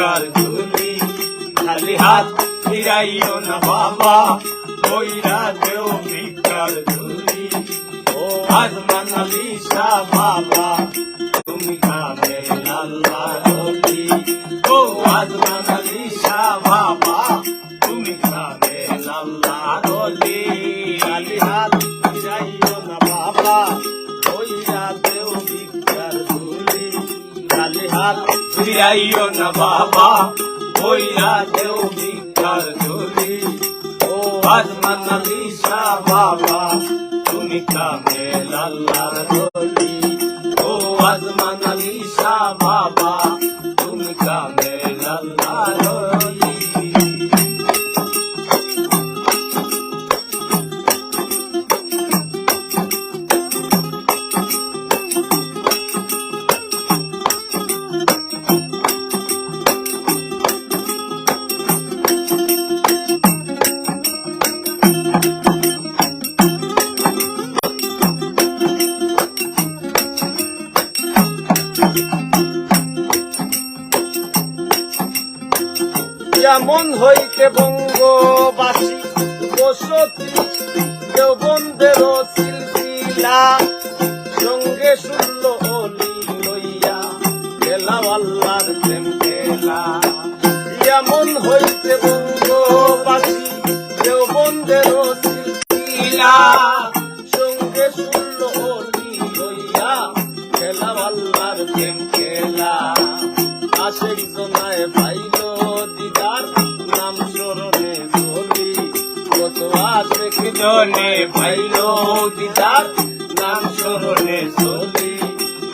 ভিক্ষার ঝুলি খালি হাত ফিরাইও না বাবা কইরা দেও ভিক্ষার ঝুলি ও আজমান আলী শাহ বাবা তুমি কামেল আল্লাহর ওলি ও আজমান আলী শাহ বাবা তুমি কামেল আল্লাহর ওলি খালি হাত ফিরাইও না বাবা কইরা দেও ভিক্ষার ঝুলি খালি হাত ফিরাইও না বাবা কইরা দেও ভিক্ষার ঝুলি ও আজমান আলী শাহ বাবা তুমি কামেল আল্লাহর ওলি ও আজমান আলী শাহ বাবা তুমি কামেল আল্লাহর ওলি যেমন হইতে বঙ্গবাসী বসতি দেওবন্দের সিলসিলা সঙ্গে শুনল অলি লইয়া খেলা আল্লাহর প্রেম খেলা যেমন হইতে বঙ্গবাসী দেওবন্দের সিলসিলা সঙ্গে শুনল অলি লইয়া খেলা আল্লাহর প্রেম খেলা আশেক জনায় পাইল দিদার নাম স্মরণে চলি কত আশেক জনে পাইল দিদার নাম স্মরণে চলি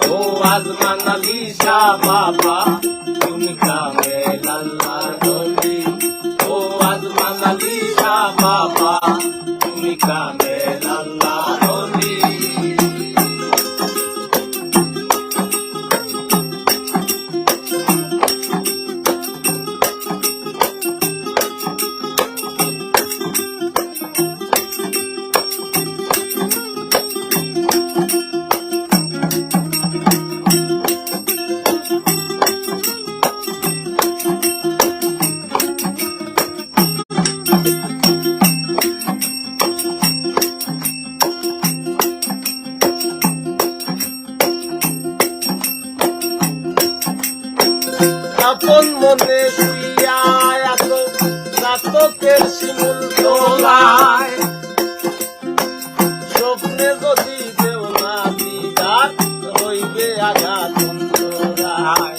ও আজমান আলী শাহ বাবা তুমি কামেল আল্লাহর ওলি ও আজমান আলী শাহ বাবা তুমি কামেল আল্লাহর ওলি আপন মনে শুইয়া আছো নাটকের শিমুল দোলায় স্বপ্নে যদি দেও না দিদার হইবে আঘাত অন্তরায়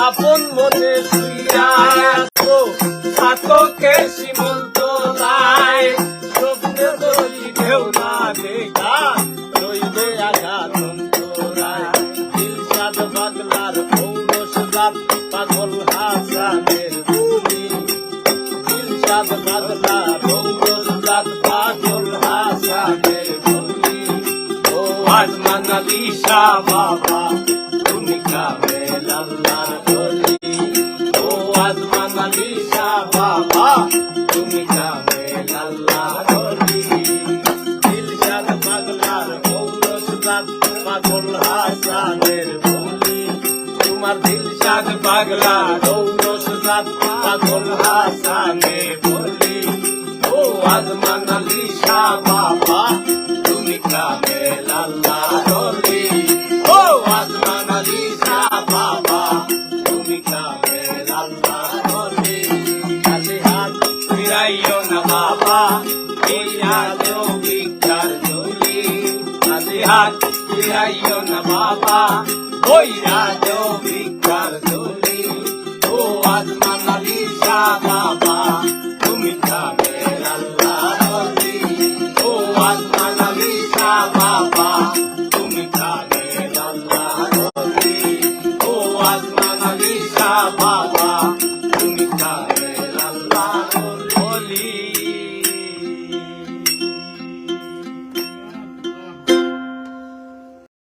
আপন মনে শুইয়া আছো নাটকের শিমুল দোলায় স্বপ্নে যদি দেও না দিদার হইবে আঘাত অন্তরায় দিলশাদ বাগলার ঔরসদার পাগল হাসানের ভূমি দিলশাদ বাগলা ঔরসদার পাগল হাসানের ভূমি ও আজমান আলী শাহ বাবা তুমি কামেল আল্লাহর ওলি ও আজমান আলী শাহ বাবা তুমি কামেল আল্লাহর ওলি দিলশাদ বাগলার ঔরসদার পাগল হাসানের ভূমি তোমার দিলশাদ পাগলা দৌলশাদ পাগল হাসানে বলি ও আজমান আলী শাহ বাবা তুমি কামেল আল্লাহর ওলি ও আজমান আলী শাহ বাবা তুমি কামেল আল্লাহর ওলি খালি হাত ফিরাইও না বাবা কইরা দেও ভিক্ষার ঝুলি খালি হাত ফিরাইও না বাবা কইরা দেও ভিক্ষার ঝুলি ও আজমান আলী শাহ বাবা